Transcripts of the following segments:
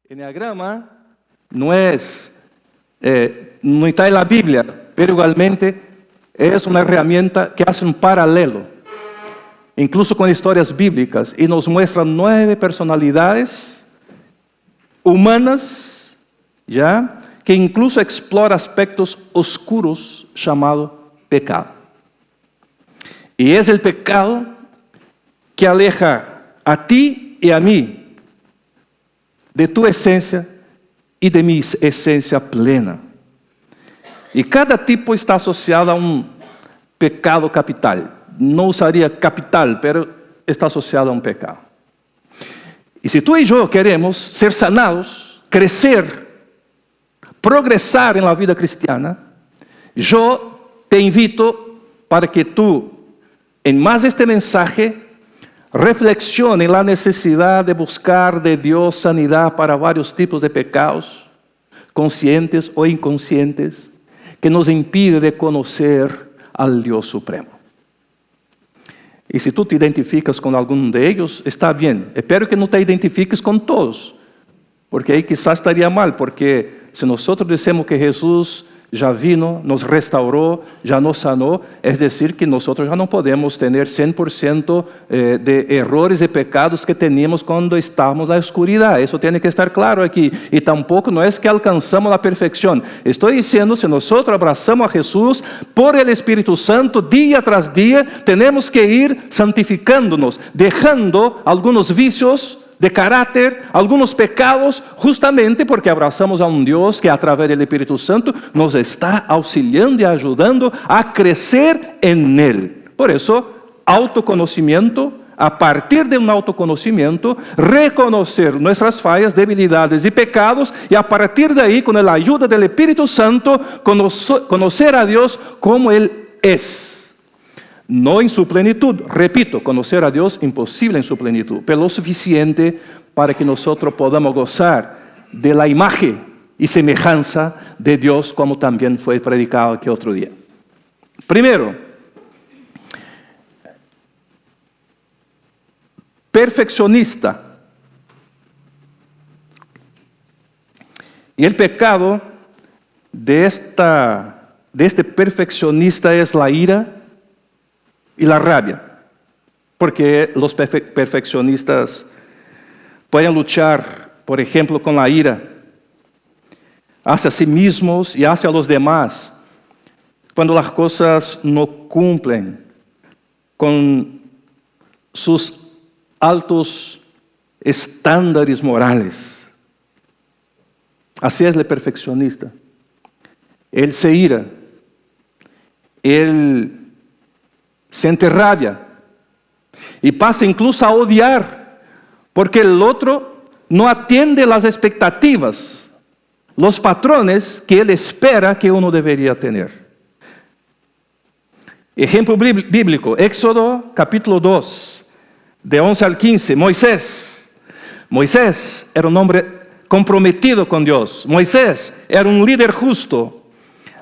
Enneagrama no está en la Biblia, pero igualmente es una herramienta que hace un paralelo, incluso con historias bíblicas, y nos muestra 9 personalidades humanas, ¿ya?, que incluso explora aspectos oscuros llamado pecado. Y es el pecado que aleja a ti y a mí de tu esencia y de mi esencia plena. Y cada tipo está asociado a un pecado capital. No usaría capital, pero está asociado a un pecado. Y si tú y yo queremos ser sanados, crecer, progresar en la vida cristiana, yo te invito para que tú, en más de este mensaje, reflexione en la necesidad de buscar de Dios sanidad para varios tipos de pecados, conscientes o inconscientes, que nos impide de conocer al Dios Supremo. Y si tú te identificas con alguno de ellos, está bien. Espero que no te identifiques con todos, porque ahí quizás estaría mal, porque si nosotros decimos que Jesús ya vino, nos restauró, ya nos sanó, es decir, que nosotros ya no podemos tener 100% de errores y pecados que teníamos cuando estábamos en la oscuridad. Eso tiene que estar claro aquí. Y tampoco no es que alcanzamos la perfección. Estoy diciendo, si nosotros abrazamos a Jesús por el Espíritu Santo, día tras día, tenemos que ir santificándonos, dejando algunos vicios de carácter, algunos pecados, justamente porque abrazamos a un Dios que a través del Espíritu Santo nos está auxiliando y ayudando a crecer en Él. Por eso, autoconocimiento, a partir de un autoconocimiento, reconocer nuestras fallas, debilidades y pecados, y a partir de ahí, con la ayuda del Espíritu Santo, conocer a Dios como Él es. No en su plenitud, repito, conocer a Dios imposible en su plenitud, pero lo suficiente para que nosotros podamos gozar de la imagen y semejanza de Dios, como también fue predicado aquí otro día. Primero, perfeccionista. Y el pecado de este perfeccionista es la ira y la rabia, porque los perfeccionistas pueden luchar, por ejemplo, con la ira hacia sí mismos y hacia los demás, cuando las cosas no cumplen con sus altos estándares morales. Así es el perfeccionista. Él se ira, él siente rabia y pasa incluso a odiar porque el otro no atiende las expectativas, los patrones que él espera que uno debería tener. Ejemplo bíblico, Éxodo capítulo 2, de 11 al 15, Moisés era un hombre comprometido con Dios. Moisés era un líder justo.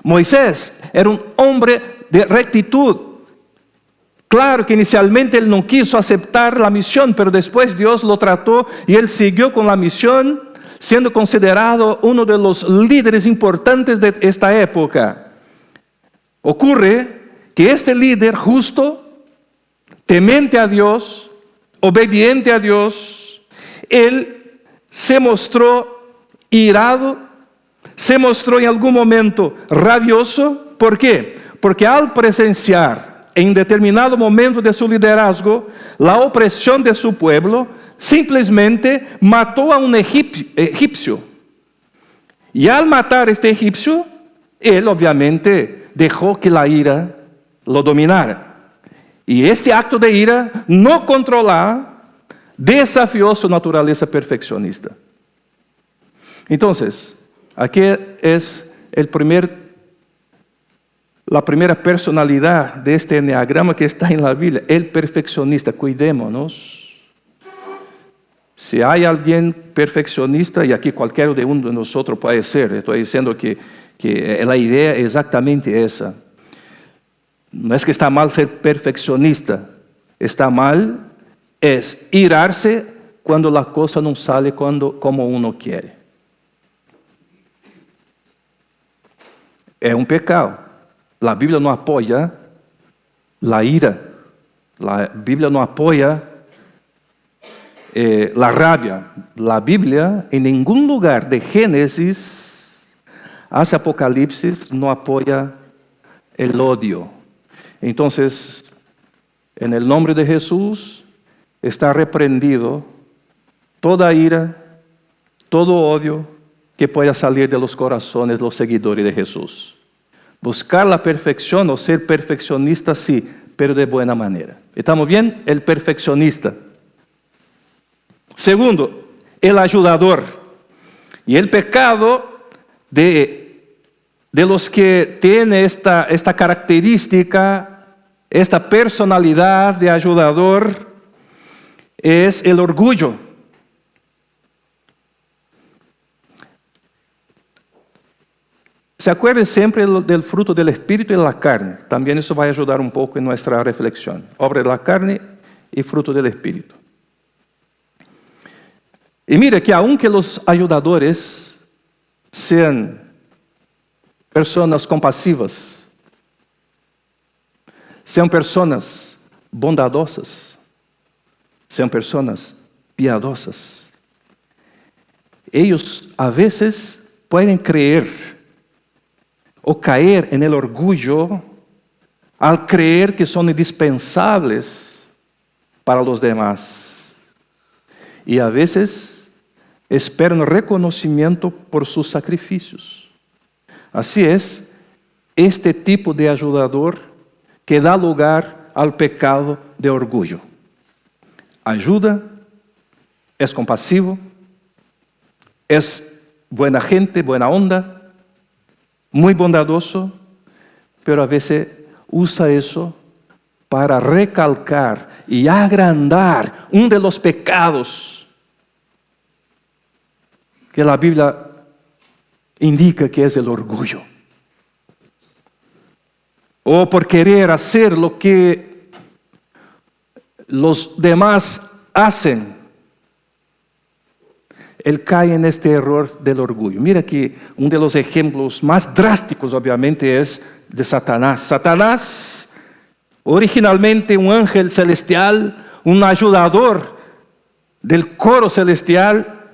Moisés era un hombre de rectitud. Claro que inicialmente él no quiso aceptar la misión, pero después Dios lo trató y él siguió con la misión, siendo considerado uno de los líderes importantes de esta época. Ocurre que este líder justo, temente a Dios, obediente a Dios, él se mostró irado, se mostró en algún momento rabioso. ¿Por qué? Porque al presenciar en determinado momento de su liderazgo la opresión de su pueblo, simplesmente mató a un egipcio. Y al matar a este egipcio, él obviamente dejó que la ira lo dominara. Y este acto de ira, no controlado, desafió su naturaleza perfeccionista. Entonces, aquí es la primera personalidad de este enneagrama que está en la Biblia, el perfeccionista. Cuidémonos. Si hay alguien perfeccionista, y aquí cualquiera de uno de nosotros puede ser, estoy diciendo que la idea es exactamente esa. No es que está mal ser perfeccionista, está mal es irarse cuando la cosa no sale como uno quiere. Es un pecado. La Biblia no apoya la ira. La Biblia no apoya la rabia. La Biblia en ningún lugar de Génesis hacia Apocalipsis no apoya el odio. Entonces, en el nombre de Jesús está reprendido toda ira, todo odio que pueda salir de los corazones de los seguidores de Jesús. Buscar la perfección o ser perfeccionista, sí, pero de buena manera. ¿Estamos bien? El perfeccionista. Segundo, el ayudador. Y el pecado de los que tiene esta característica, esta personalidad de ayudador, es el orgullo. Se acuerden siempre del fruto del Espíritu y de la carne. También eso va a ayudar un poco en nuestra reflexión. Obra de la carne y fruto del Espíritu. Y mire que aunque los ayudadores sean personas compasivas, sean personas bondadosas, sean personas piadosas, ellos a veces pueden creer o caer en el orgullo al creer que son indispensables para los demás. Y a veces esperan reconocimiento por sus sacrificios. Así es, este tipo de ayudador que da lugar al pecado de orgullo. Ayuda, es compasivo, es buena gente, buena onda, muy bondadoso, pero a veces usa eso para recalcar y agrandar uno de los pecados que la Biblia indica que es el orgullo. O por querer hacer lo que los demás hacen, él cae en este error del orgullo. Mira que uno de los ejemplos más drásticos, obviamente, es de Satanás. Satanás, originalmente un ángel celestial, un ayudador del coro celestial,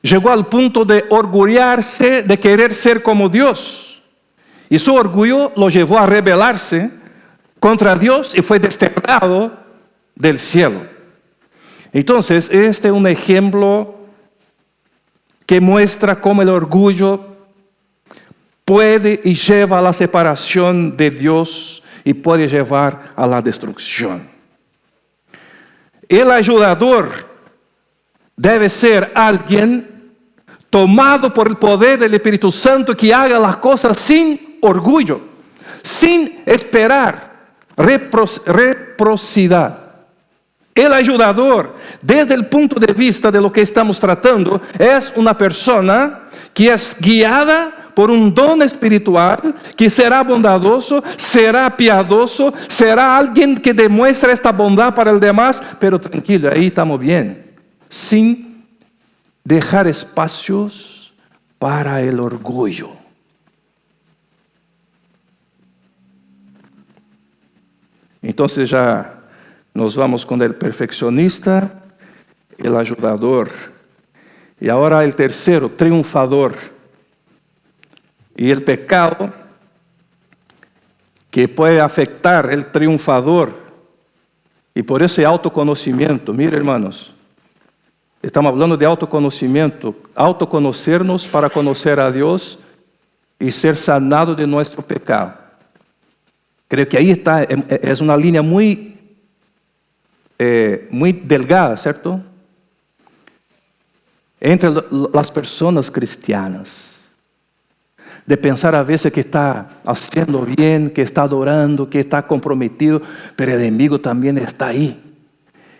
llegó al punto de orgullarse, de querer ser como Dios. Y su orgullo lo llevó a rebelarse contra Dios y fue desterrado del cielo. Entonces, este es un ejemplo que muestra cómo el orgullo puede y lleva a la separación de Dios y puede llevar a la destrucción. El ayudador debe ser alguien tomado por el poder del Espíritu Santo que haga las cosas sin orgullo, sin esperar reciprocidad. El ayudador, desde el punto de vista de lo que estamos tratando, es una persona que es guiada por un don espiritual, que será bondadoso, será piadoso, será alguien que demuestra esta bondad para el demás, pero tranquilo, ahí estamos bien, sin dejar espacios para el orgullo. Entonces ya nos vamos con el perfeccionista, el ayudador. Y ahora el tercero, triunfador. Y el pecado que puede afectar el triunfador. Y por ese autoconocimiento, mire hermanos, estamos hablando de autoconocimiento, autoconocernos para conocer a Dios y ser sanado de nuestro pecado. Creo que ahí está, es una línea muy delgada, ¿cierto? Entre las personas cristianas. De pensar a veces que está haciendo bien, que está adorando, que está comprometido, pero el enemigo también está ahí.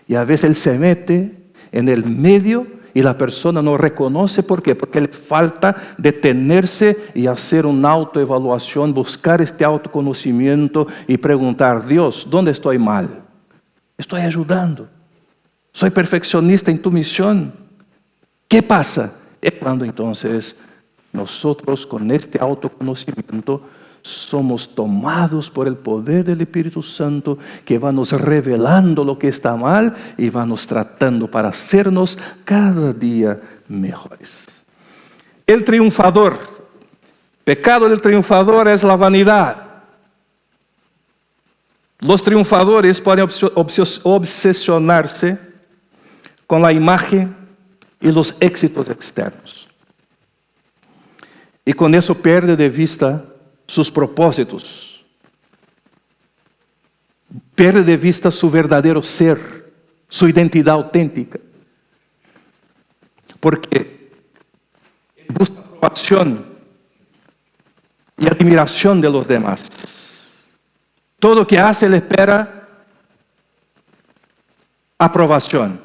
Y a veces él se mete en el medio y la persona no reconoce. ¿Por qué? Porque le falta detenerse y hacer una autoevaluación, buscar este autoconocimiento y preguntar, Dios, ¿dónde estoy mal? Estoy ayudando. soy perfeccionista en tu misión. ¿Qué pasa? Es cuando entonces nosotros con este autoconocimiento somos tomados por el poder del Espíritu Santo que va nos revelando lo que está mal y va nos tratando para hacernos cada día mejores. El triunfador, pecado del triunfador es la vanidad. Los triunfadores pueden obsesionarse con la imagen y los éxitos externos. Y con eso pierde de vista sus propósitos. Pierde de vista su verdadero ser, su identidad auténtica. Porque busca aprobación y admiración de los demás. Todo lo que hace le espera aprobación.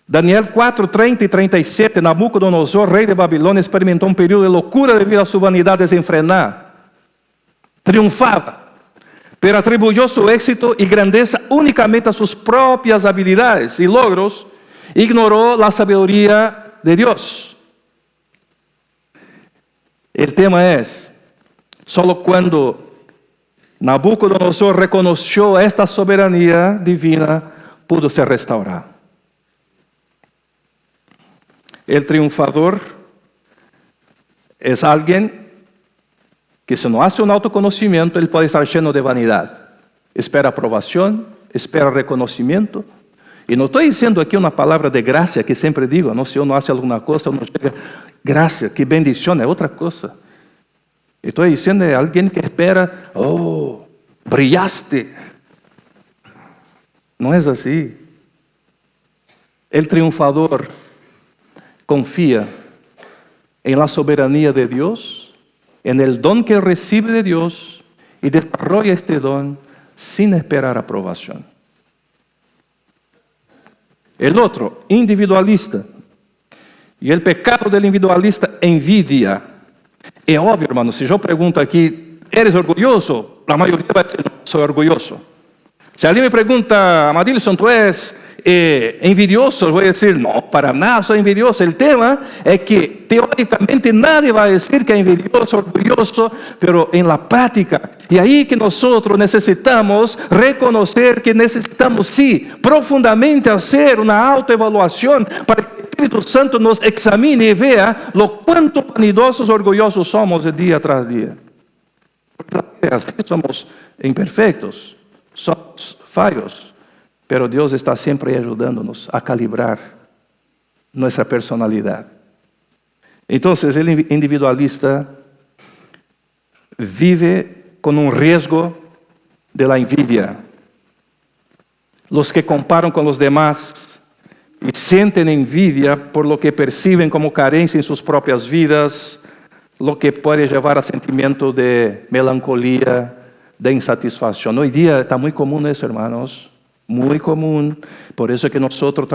Daniel 4, 30 y 37, Nabucodonosor, rey de Babilonia, experimentó un periodo de locura debido a su vanidad desenfrenada. Triunfaba, pero atribuyó su éxito y grandeza únicamente a sus propias habilidades y logros. Ignoró la sabiduría de Dios. El tema es, solo cuando Nabucodonosor reconoció esta soberanía divina, pudo ser restaurado. El triunfador es alguien que si no hace un autoconocimiento, él puede estar lleno de vanidad. Espera aprobación, espera reconocimiento. Y no estoy diciendo aquí una palabra de gracia que siempre digo, ¿no? Si uno hace alguna cosa, uno llega, gracia, qué bendición, es otra cosa. Estoy diciendo de alguien que espera, oh, brillaste. No es así. El triunfador confía en la soberanía de Dios, en el don que recibe de Dios y desarrolla este don sin esperar aprobación. El otro, individualista. Y el pecado del individualista, envidia. Es obvio, hermano, si yo pregunto aquí, ¿eres orgulloso? La mayoría va a decir, no, soy orgulloso. Si alguien me pregunta, Amadilson, ¿tú eres envidioso? Voy a decir, no, para nada soy envidioso. El tema es que teóricamente nadie va a decir que es envidioso, orgulloso, pero en la práctica, y ahí que nosotros necesitamos reconocer que necesitamos, sí, profundamente hacer una autoevaluación para que el Espíritu Santo nos examine y vea lo cuánto vanidosos, orgullosos somos de día tras día. Porque así somos imperfectos, somos fallos. Pero Dios está siempre ayudándonos a calibrar nuestra personalidad. Entonces, el individualista vive con un riesgo de la envidia. Los que comparan con los demás y sienten envidia por lo que perciben como carencia en sus propias vidas, lo que puede llevar a sentimiento de melancolía, de insatisfacción. Hoy día está muy común eso, hermanos. Muy común, por eso es que nosotros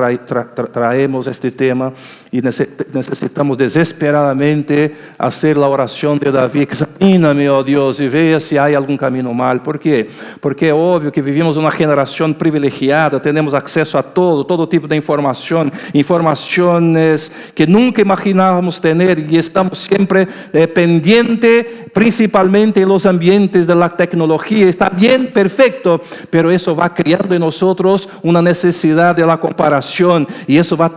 traemos este tema y necesitamos desesperadamente hacer la oración de David. Examíname, oh Dios, y vea si hay algún camino mal. ¿Por qué? Porque es obvio que vivimos una generación privilegiada, tenemos acceso a todo tipo de información, informaciones que nunca imaginábamos tener y estamos siempre pendientes, principalmente en los ambientes de la tecnología. Está bien, perfecto, pero eso va creando en nosotros una necesidad de la comparación y eso va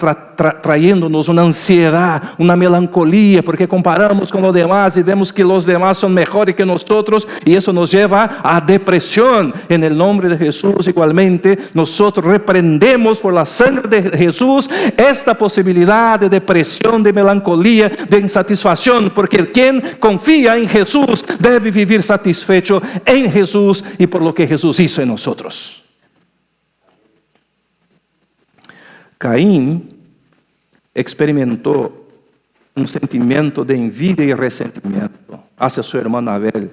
trayéndonos una ansiedad, una melancolía, porque comparamos con los demás y vemos que los demás son mejores que nosotros y eso nos lleva a depresión. En el nombre de Jesús, igualmente, nosotros reprendemos por la sangre de Jesús esta posibilidad de depresión, de melancolía, de insatisfacción, porque quien confía en Jesús debe vivir satisfecho en Jesús y por lo que Jesús hizo en nosotros. Caín experimentó un sentimiento de envidia y resentimiento hacia su hermano Abel.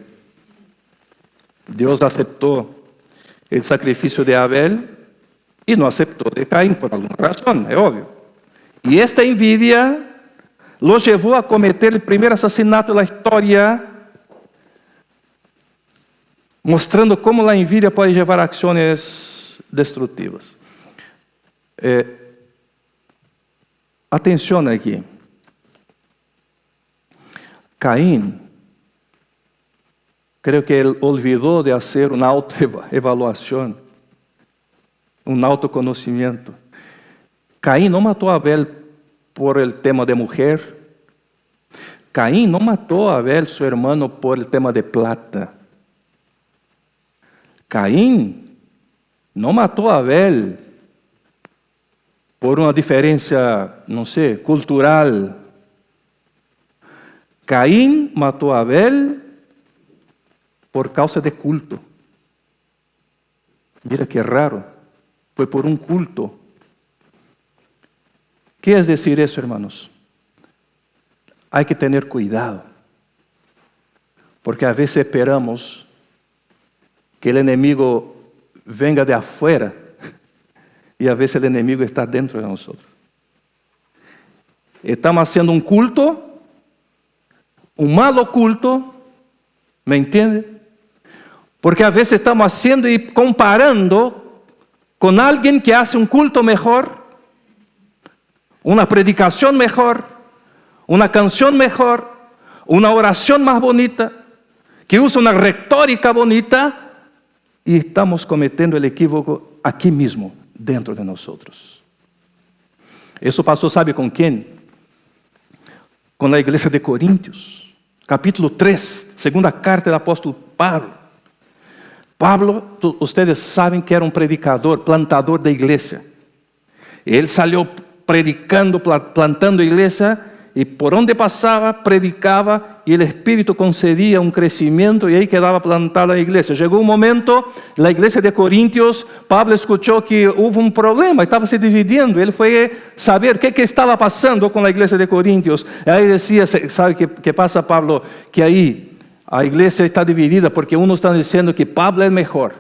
Dios aceptó el sacrificio de Abel y no aceptó de Caín por alguna razón, es obvio. Y esta envidia lo llevó a cometer el primer asesinato de la historia, mostrando cómo la envidia puede llevar a acciones destructivas. Atención aquí. Caín, creo que él olvidó de hacer una autoevaluación, un autoconocimiento. Caín no mató a Abel por el tema de mujer. Caín no mató a Abel, su hermano, por el tema de plata. Caín no mató a Abel por una diferencia, no sé, cultural. Caín mató a Abel por causa de culto. Mira qué raro, fue por un culto. ¿Qué es decir eso, hermanos? Hay que tener cuidado, porque a veces esperamos que el enemigo venga de afuera y a veces el enemigo está dentro de nosotros. Estamos haciendo un culto, un malo culto, ¿me entiende? Porque a veces estamos haciendo y comparando con alguien que hace un culto mejor, una predicación mejor, una canción mejor, una oración más bonita, que usa una retórica bonita, y estamos cometiendo el equívoco aquí mismo, dentro de nosotros. Eso pasó, ¿sabe con quién? Con la iglesia de Corintios, capítulo 3, segunda carta del apóstol Pablo. Pablo, ustedes saben que era un predicador, plantador de iglesia. Él salió predicando, plantando iglesia, y por donde pasaba, predicaba, y el Espíritu concedía un crecimiento, y ahí quedaba plantada la iglesia. Llegó un momento, la iglesia de Corintios, Pablo escuchó que hubo un problema, estaba se dividiendo. Él fue a saber qué estaba pasando con la iglesia de Corintios. Ahí decía, ¿sabe qué pasa, Pablo? Que ahí a iglesia está dividida, porque unos están diciendo que Pablo es mejor,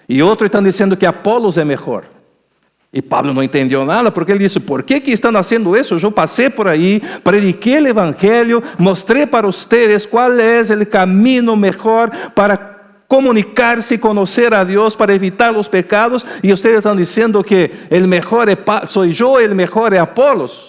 y otros están diciendo que Apolos es mejor. Y Pablo no entendió nada, porque él dice, ¿por qué que están haciendo eso? Yo pasé por ahí, prediqué el evangelio, mostré para ustedes cuál es el camino mejor para comunicarse y conocer a Dios, para evitar los pecados, y ustedes están diciendo que el mejor soy yo, el mejor es Apolos.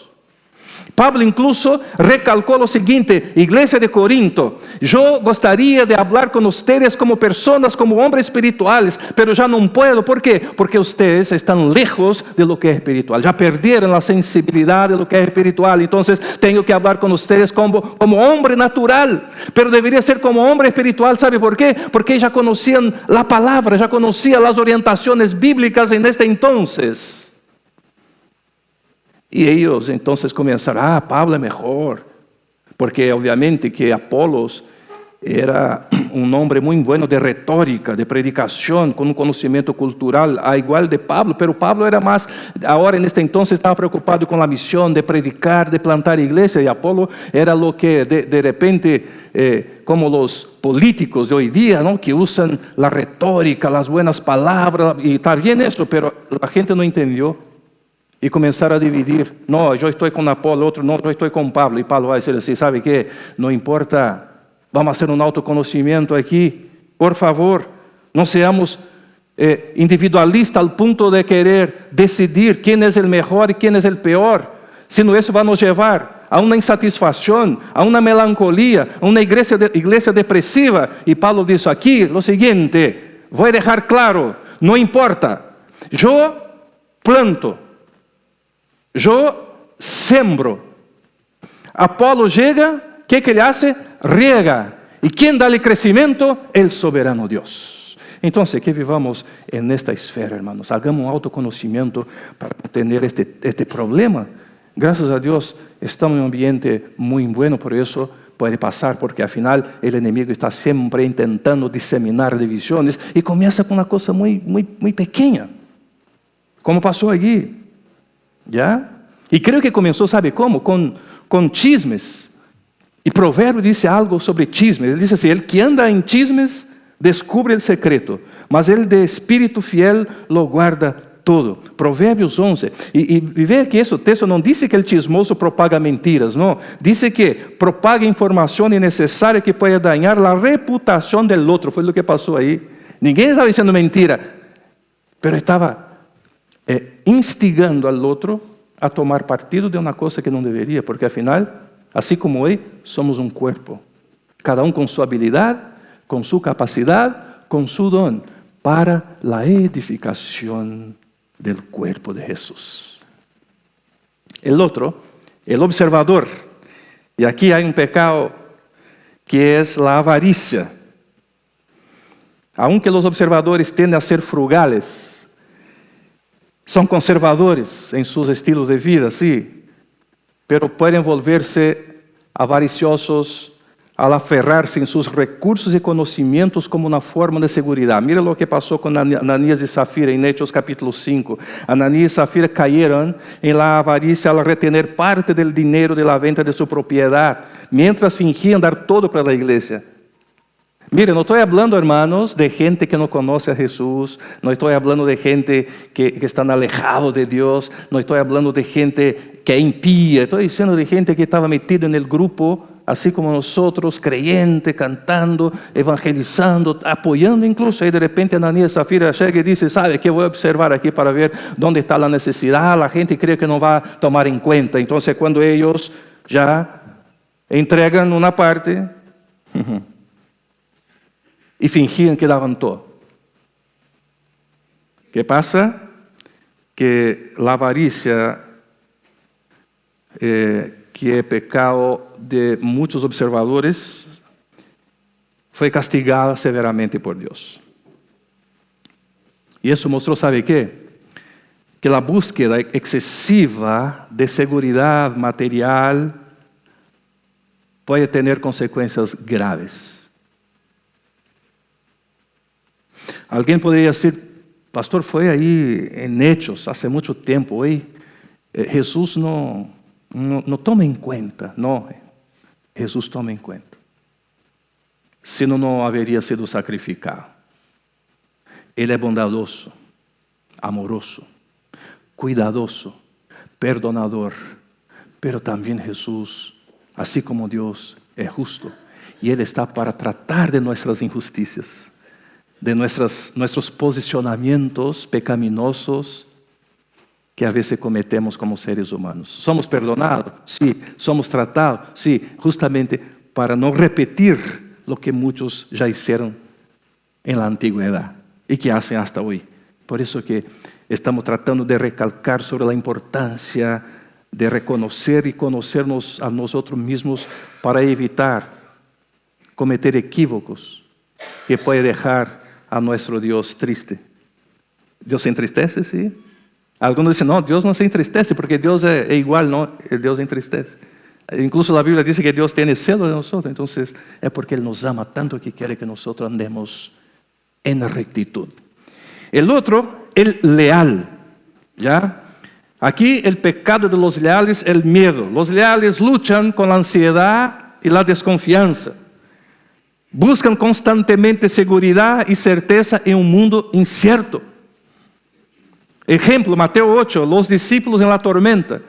Pablo incluso recalcó lo siguiente: iglesia de Corinto, yo gustaría de hablar con ustedes como personas, como hombres espirituales, pero ya no puedo. ¿Por qué? Porque ustedes están lejos de lo que es espiritual, ya perdieron la sensibilidad de lo que es espiritual. Entonces tengo que hablar con ustedes como hombre natural, pero debería ser como hombre espiritual. ¿Sabe por qué? Porque ya conocían la palabra, ya conocían las orientaciones bíblicas en este entonces. Y ellos entonces comenzaron, Pablo es mejor, porque obviamente que Apolos era un hombre muy bueno de retórica, de predicación, con un conocimiento cultural a igual de Pablo, pero Pablo era más, ahora en este entonces estaba preocupado con la misión de predicar, de plantar iglesia, y Apolo era lo que de repente, como los políticos de hoy día, ¿no? Que usan la retórica, las buenas palabras, y está bien eso, pero la gente no entendió. Y comenzaron a dividir. No, yo estoy con Apolo, otro no, yo estoy con Pablo. Y Pablo va a decir así, ¿sabe qué? No importa, vamos a hacer un autoconocimiento aquí. Por favor, no seamos individualistas al punto de querer decidir quién es el mejor y quién es el peor. Sino eso va a nos llevar a una insatisfacción, a una melancolía, a una iglesia depresiva. Y Pablo dice aquí lo siguiente, voy a dejar claro, no importa, yo planto, yo sembro. Apolo llega, ¿qué que le hace? Riega. ¿Y quién da el crecimiento? El soberano Dios. Entonces, que vivamos en esta esfera, hermanos. Hagamos un autoconocimiento para tener este problema. Gracias a Dios, estamos en un ambiente muy bueno, por eso puede pasar, porque al final el enemigo está siempre intentando diseminar divisiones y comienza con una cosa muy pequeña, como pasó allí. ¿Ya? Y creo que comenzó, ¿sabe cómo? Con chismes. Y Proverbio dice algo sobre chismes. Él dice así, el que anda en chismes descubre el secreto, mas el de espíritu fiel lo guarda todo. Provérbios 11. Y ve que ese texto no dice que el chismoso propaga mentiras, no. Dice que propaga información innecesaria que puede dañar la reputación del otro. Fue lo que pasó ahí. Ninguém estaba diciendo mentira. pero estaba instigando al otro a tomar partido de una cosa que no debería, porque al final, así como hoy, somos un cuerpo. Cada uno con su habilidad, con su capacidad, con su don, para la edificación del cuerpo de Jesús. El otro, el observador. Y aquí hay un pecado que es la avaricia. Aunque los observadores tienden a ser frugales, son conservadores en sus estilos de vida, sí, pero pueden volverse avariciosos al aferrarse en sus recursos y conocimientos como una forma de seguridad. Mira lo que pasó con Ananías y Zafira en Hechos capítulo 5. Ananías y Zafira cayeron en la avaricia al retener parte del dinero de la venta de su propiedad, mientras fingían dar todo para la iglesia. Mire, no estoy hablando, hermanos, de gente que no conoce a Jesús, no estoy hablando de gente que están alejados de Dios, no estoy hablando de gente que es impía, estoy diciendo de gente que estaba metida en el grupo, así como nosotros, creyente, cantando, evangelizando, apoyando incluso, y de repente Ananías y Zafira llega y dice, ¿sabe qué? Voy a observar aquí para ver dónde está la necesidad, la gente cree que no va a tomar en cuenta. Entonces cuando ellos ya entregan una parte, y fingían que daban todo. ¿Qué pasa? Que la avaricia, que es pecado de muchos observadores, fue castigada severamente por Dios. Y eso mostró, ¿sabe qué? Que la búsqueda excesiva de seguridad material puede tener consecuencias graves. Alguien podría decir, pastor, fue ahí en Hechos, hace mucho tiempo, hoy Jesús no toma en cuenta. No, Jesús toma en cuenta. Si no, no habría sido sacrificado. Él es bondadoso, amoroso, cuidadoso, perdonador. Pero también Jesús, así como Dios, es justo. Y Él está para tratar de nuestras injusticias, de nuestros posicionamientos pecaminosos que a veces cometemos como seres humanos. ¿Somos perdonados? Sí. ¿Somos tratados? Sí. Justamente para no repetir lo que muchos ya hicieron en la antigüedad y que hacen hasta hoy. Por eso que estamos tratando de recalcar sobre la importancia de reconocer y conocernos a nosotros mismos para evitar cometer equívocos que puede dejar a nuestro Dios triste. ¿Dios se entristece? Sí. Algunos dicen, no, Dios no se entristece porque Dios es igual, no, Dios se entristece. Incluso la Biblia dice que Dios tiene celo de nosotros, entonces es porque Él nos ama tanto que quiere que nosotros andemos en rectitud. El otro, el leal, ¿ya? Aquí el pecado de los leales es el miedo. Los leales luchan con la ansiedad y la desconfianza. Buscan constantemente seguridad y certeza en un mundo incierto. Ejemplo, Mateo 8, los discípulos en la tormenta.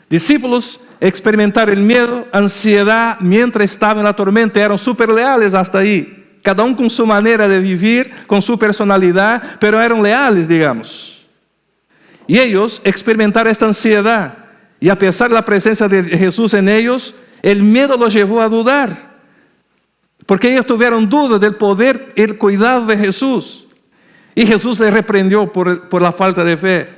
Discípulos experimentaron el miedo, ansiedad mientras estaban en la tormenta. Eran súper leales hasta ahí. Cada uno con su manera de vivir, con su personalidad, pero eran leales, digamos. Y ellos experimentaron esta ansiedad. Y a pesar de la presencia de Jesús en ellos, el miedo los llevó a dudar. Porque ellos tuvieron dudas del poder y el cuidado de Jesús. Y Jesús les reprendió por la falta de fe.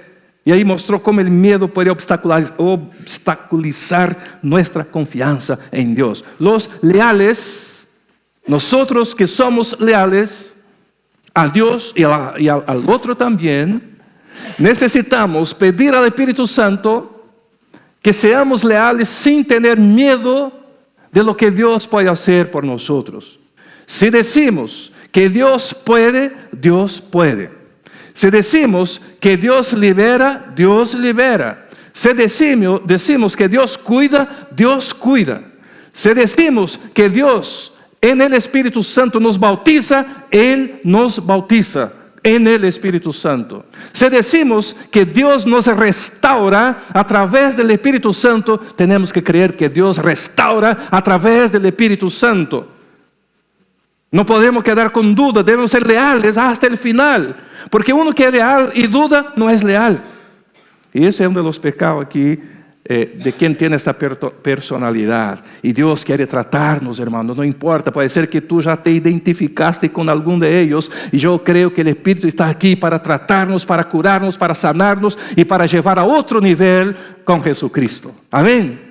Y ahí mostró cómo el miedo puede obstaculizar nuestra confianza en Dios. Los leales, nosotros que somos leales a Dios y al otro también, necesitamos pedir al Espíritu Santo que seamos leales sin tener miedo de lo que Dios puede hacer por nosotros. Si decimos que Dios puede, Dios puede. Si decimos que Dios libera, Dios libera. Si decimos que Dios cuida, Dios cuida. Si decimos que Dios en el Espíritu Santo nos bautiza, Él nos bautiza en el Espíritu Santo. Si decimos que Dios nos restaura a través del Espíritu Santo, tenemos que creer que Dios restaura a través del Espíritu Santo. No podemos quedar con duda, debemos ser leales hasta el final. Porque uno que es leal y duda no es leal. Y ese es uno de los pecados aquí de quien tiene esta personalidad. Y Dios quiere tratarnos, hermanos, no importa. Puede ser que tú ya te identificaste con alguno de ellos. Y yo creo que el Espíritu está aquí para tratarnos, para curarnos, para sanarnos y para llevar a otro nivel con Jesucristo. Amén.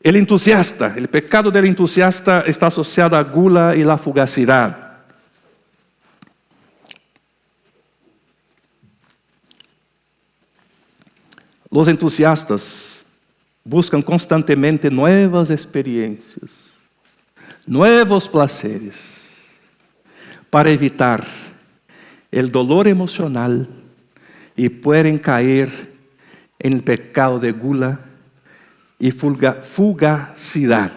El entusiasta, el pecado del entusiasta está asociado a gula y la fugacidad. Los entusiastas buscan constantemente nuevas experiencias, nuevos placeres, para evitar el dolor emocional y pueden caer en el pecado de gula y fugacidad,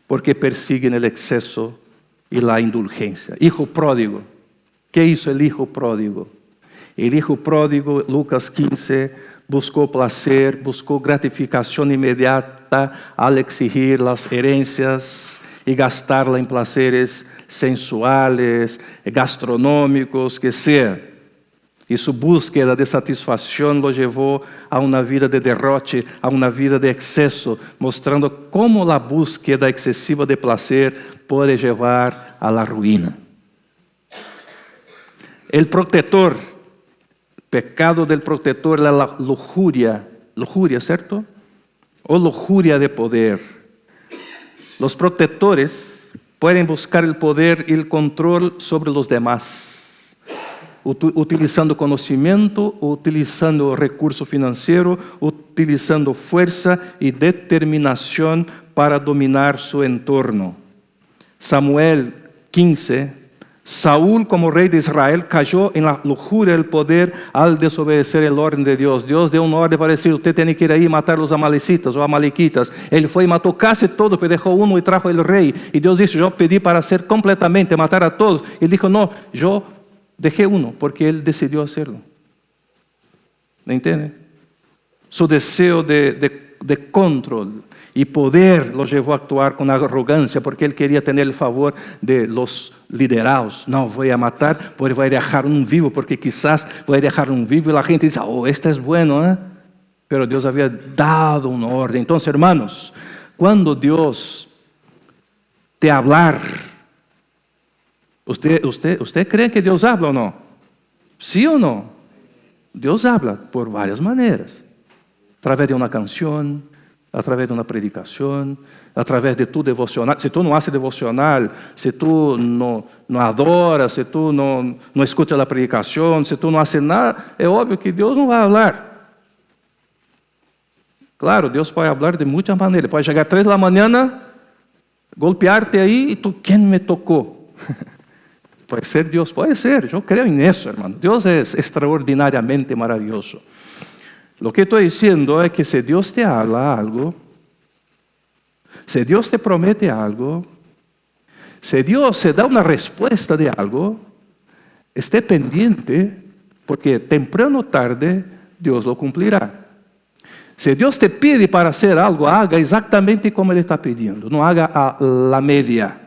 porque persiguen el exceso y la indulgencia. Hijo pródigo. ¿Qué hizo el hijo pródigo? El hijo pródigo, Lucas 15, buscó placer, buscó gratificación inmediata al exigir las herencias y gastarla en placeres sensuales, gastronómicos, que sea. Y su búsqueda de satisfacción lo llevó a una vida de derroche, a una vida de exceso, mostrando cómo la búsqueda excesiva de placer puede llevar a la ruina. El protector, pecado del protector, la lujuria, ¿cierto? O lujuria de poder. Los protectores pueden buscar el poder y el control sobre los demás, utilizando conocimiento, utilizando recurso financiero, utilizando fuerza y determinación para dominar su entorno. Samuel 15, Saúl como rey de Israel cayó en la lujuria del poder al desobedecer el orden de Dios. Dios dio una orden para decir, usted tiene que ir ahí y matar a los amalecitas o amalequitas. Él fue y mató casi todo, pero dejó uno y trajo el rey. Y Dios dice, yo pedí para hacer completamente, matar a todos. Y él dijo, no, yo dejé uno, porque él decidió hacerlo. ¿Me entiende? Su deseo de control y poder lo llevó a actuar con arrogancia, porque él quería tener el favor de los liderados. No, voy a matar, pero voy a dejar un vivo, porque quizás voy a dejar un vivo y la gente dice, oh, este es bueno, ¿eh? Pero Dios había dado una orden. Entonces, hermanos, cuando Dios te hablar, ¿Usted cree que Dios habla o no? ¿Sí o no? Dios habla por varias maneras. A través de una canción, a través de una predicación, a través de tu devocional. Si tú no haces devocional, si tú no adoras, si tú no escuchas la predicación, si tú no haces nada, es obvio que Dios no va a hablar. Claro, Dios puede hablar de muchas maneras. Puede llegar a 3 de la mañana, golpearte ahí y tú, ¿quién me tocó? Puede ser Dios, puede ser, yo creo en eso, hermano. Dios es extraordinariamente maravilloso. Lo que estoy diciendo es que si Dios te habla algo, si Dios te promete algo, si Dios se da una respuesta de algo, esté pendiente, porque temprano o tarde Dios lo cumplirá. Si Dios te pide para hacer algo, haga exactamente como Él está pidiendo, no haga a la media.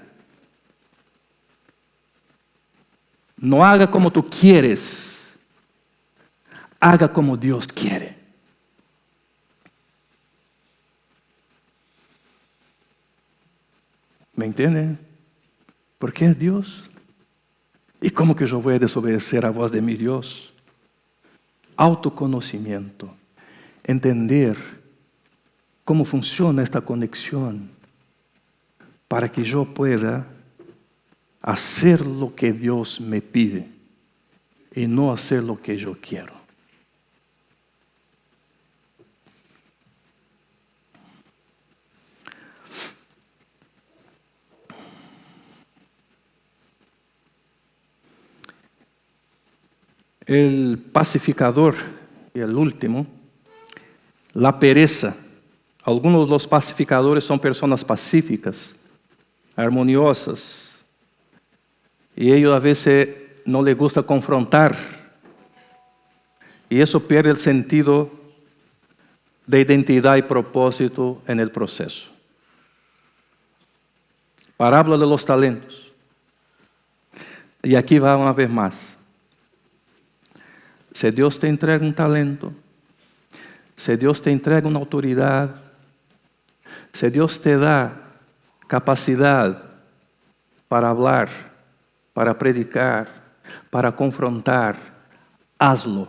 No haga como tú quieres, haga como Dios quiere. ¿Me entienden? Porque es Dios. ¿Y cómo que yo voy a desobedecer a voz de mi Dios? Autoconocimiento, entender cómo funciona esta conexión para que yo pueda hacer lo que Dios me pide y no hacer lo que yo quiero. El pacificador, y el último, la pereza. Algunos de los pacificadores son personas pacíficas, armoniosas, y ellos a veces no les gusta confrontar, y eso pierde el sentido de identidad y propósito en el proceso. Parábola de los talentos. Y aquí va una vez más. Si Dios te entrega un talento, si Dios te entrega una autoridad, si Dios te da capacidad para hablar, para predicar, para confrontar, hazlo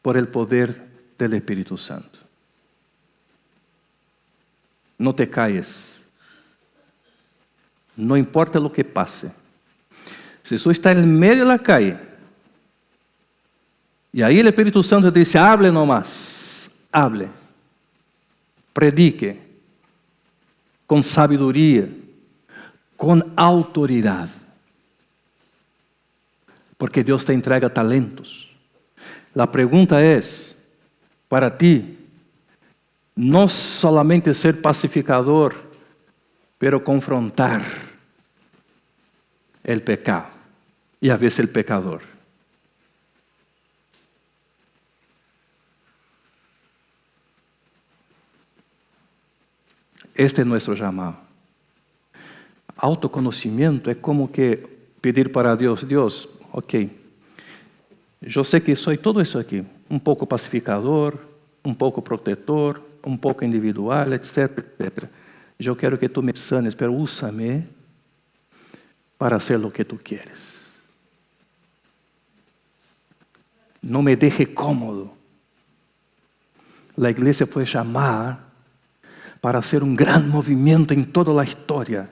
por el poder del Espíritu Santo. No te calles. No importa lo que pase. Si tú estás en medio de la calle, y ahí el Espíritu Santo dice, hable nomás, hable, predique, con sabiduría, con autoridad. Porque Dios te entrega talentos. La pregunta es, para ti, no solamente ser pacificador, pero confrontar el pecado y a veces el pecador. Este es nuestro llamado. Autoconocimiento es como que pedir para Dios, Dios, ok, yo sé que soy todo eso aquí, un poco pacificador, un poco protector, un poco individual, etcétera, etcétera. Yo quiero que tú me sanes, pero úsame para hacer lo que tú quieres. No me deje cómodo. La iglesia fue llamada para hacer un gran movimiento en toda la historia.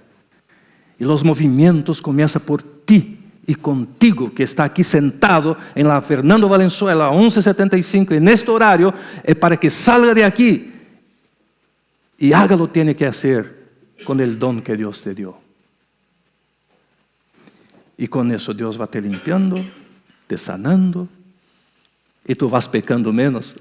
Y los movimientos comienzan por ti y contigo, que está aquí sentado en la Fernando Valenzuela 1175, en este horario, es para que salga de aquí y haga lo que tiene que hacer con el don que Dios te dio. Y con eso Dios va te limpiando, te sanando, y tú vas pecando menos.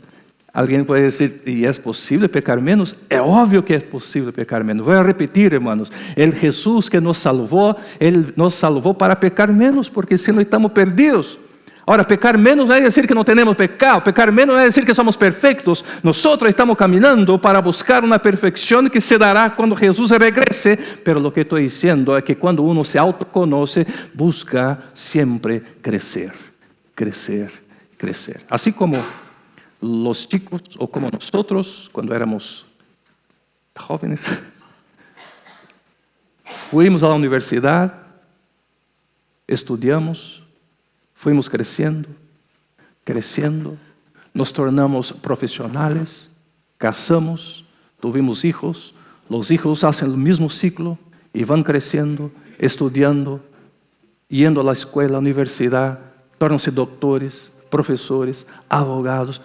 Alguien puede decir, ¿y es posible pecar menos? Es obvio que es posible pecar menos. Voy a repetir, hermanos. El Jesús que nos salvó, Él nos salvó para pecar menos, porque si no estamos perdidos. Ahora, pecar menos no es decir que no tenemos pecado. Pecar menos no es decir que somos perfectos. Nosotros estamos caminando para buscar una perfección que se dará cuando Jesús regrese. Pero lo que estoy diciendo es que cuando uno se autoconoce, busca siempre crecer, crecer, crecer. Así como los chicos, o como nosotros, cuando éramos jóvenes, fuimos a la universidad, estudiamos, fuimos creciendo, creciendo, nos tornamos profesionales, casamos, tuvimos hijos, los hijos hacen el mismo ciclo y van creciendo, estudiando, yendo a la escuela, a la universidad, tornam-se doctores, profesores, abogados,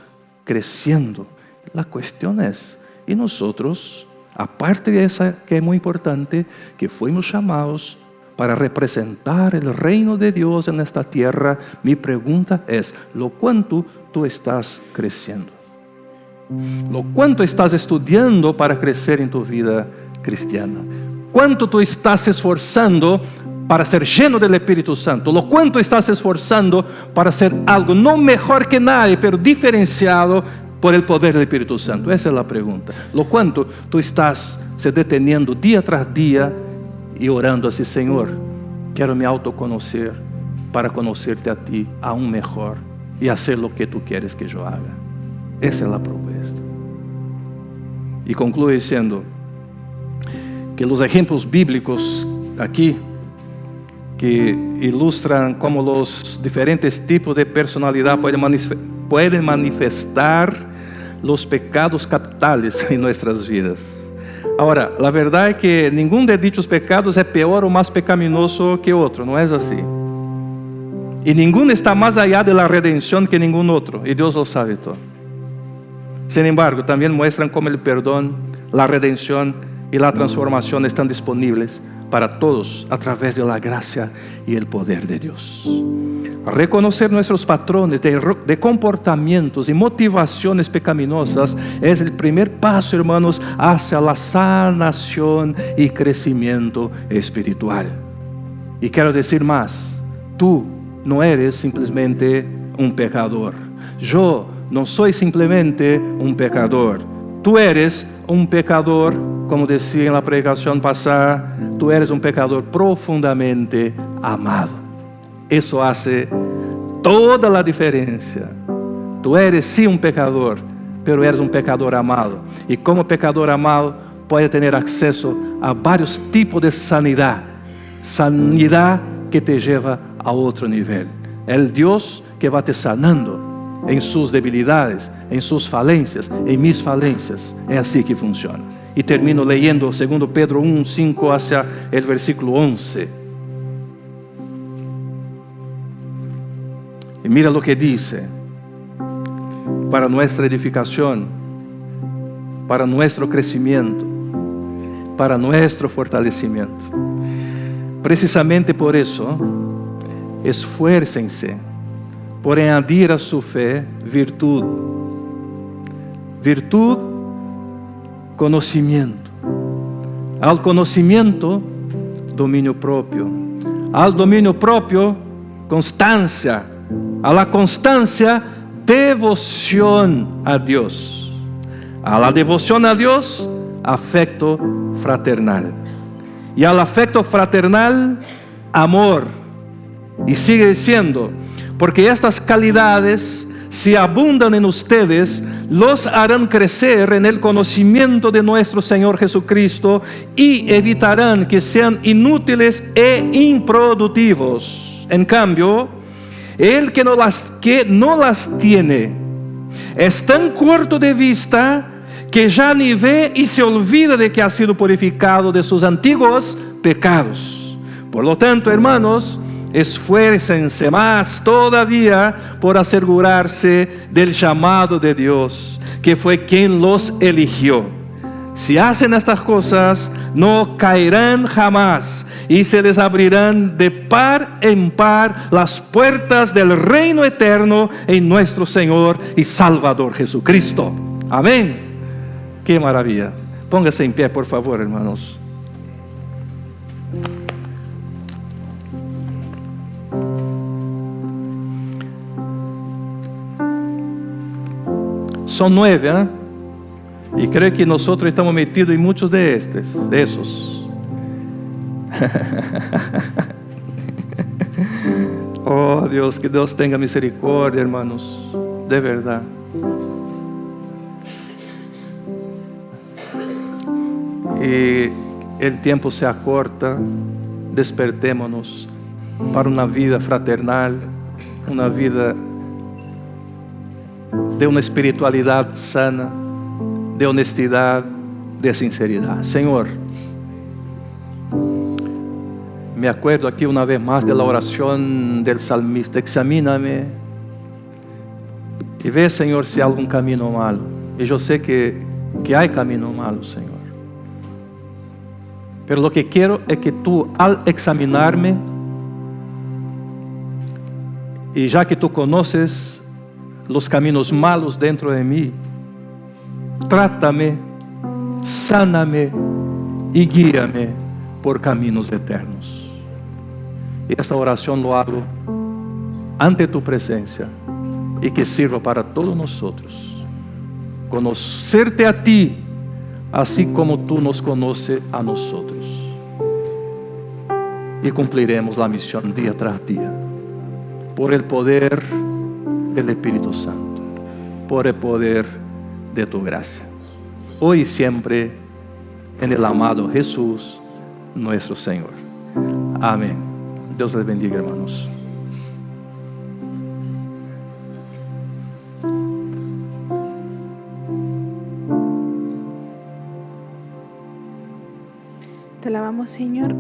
creciendo. La cuestión es, y nosotros, aparte de esa que es muy importante, que fuimos llamados para representar el reino de Dios en esta tierra, mi pregunta es, ¿lo cuánto tú estás creciendo? ¿Lo cuánto estás estudiando para crecer en tu vida cristiana? ¿Cuánto tú estás esforzando para ser lleno del Espíritu Santo? ¿Lo cuánto estás esforzando para hacer algo no mejor que nadie, pero diferenciado por el poder del Espíritu Santo? Esa es la pregunta. ¿Lo cuánto tú estás se deteniendo día tras día y orando así, Señor, quiero me autoconocer para conocerte a ti aún mejor y hacer lo que tú quieres que yo haga? Esa es la propuesta. Y concluye diciendo que los ejemplos bíblicos aquí, que ilustran cómo los diferentes tipos de personalidad pueden manifestar los pecados capitales en nuestras vidas. Ahora, la verdad es que ninguno de dichos pecados es peor o más pecaminoso que otro, no es así. Y ninguno está más allá de la redención que ningún otro, y Dios lo sabe todo. Sin embargo, también muestran cómo el perdón, la redención y la transformación están disponibles para todos a través de la gracia y el poder de Dios. Reconocer nuestros patrones de comportamientos y motivaciones pecaminosas es el primer paso, hermanos, hacia la sanación y crecimiento espiritual. Y quiero decir más, tú no eres simplemente un pecador. Yo no soy simplemente un pecador. Tú eres un pecador como decía en la predicación pasada, tú eres un pecador profundamente amado. Eso hace toda la diferencia. Tú eres sí un pecador, pero eres un pecador amado. Y como pecador amado, puede tener acceso a varios tipos de sanidad. Sanidad que te lleva a otro nivel. El Dios que va te sanando en sus debilidades, en sus falencias, en mis falencias. Es así que funciona. Y termino leyendo 2 Pedro 1, 5 hacia el versículo 11. Y mira lo que dice. Para nuestra edificación, para nuestro crecimiento, para nuestro fortalecimiento. Precisamente por eso, esfuércense por añadir a su fe virtud. Virtud, conocimiento. Al conocimiento, dominio propio. Al dominio propio, constancia. A la constancia, devoción a Dios. A la devoción a Dios, afecto fraternal. Y al afecto fraternal, amor. Y sigue diciendo, porque estas calidades, si abundan en ustedes, los harán crecer en el conocimiento de nuestro Señor Jesucristo y evitarán que sean inútiles e improductivos. En cambio, el que no las tiene es tan corto de vista que ya ni ve y se olvida de que ha sido purificado de sus antiguos pecados. Por lo tanto, hermanos, esfuércense más todavía por asegurarse del llamado de Dios, que fue quien los eligió. Si hacen estas cosas, no caerán jamás y se les abrirán de par en par las puertas del reino eterno en nuestro Señor y Salvador Jesucristo. Amén. Qué maravilla. Póngase en pie, por favor, hermanos. Son 9, ¿eh? Y creo que nosotros estamos metidos en muchos de esos. Oh Dios, que Dios tenga misericordia, hermanos, de verdad. Y el tiempo se acorta, despertémonos para una vida fraternal, una vida de una espiritualidad sana, de honestidad, de sinceridad. Señor, me acuerdo aquí una vez más de la oración del salmista. Examíname y ve, Señor, si hay algún camino malo. Y yo sé que hay camino malo, Señor. Pero lo que quiero es que tú, al examinarme, y ya que tú conoces los caminos malos dentro de mí, trátame, sáname y guíame por caminos eternos. Y esta oración lo hago ante tu presencia y que sirva para todos nosotros. Conocerte a ti, así como tú nos conoces a nosotros. Y cumpliremos la misión día tras día, por el poder del Espíritu Santo, por el poder de tu gracia, hoy y siempre, en el amado Jesús, nuestro Señor. Amén. Dios les bendiga, hermanos. Te alabamos, Señor.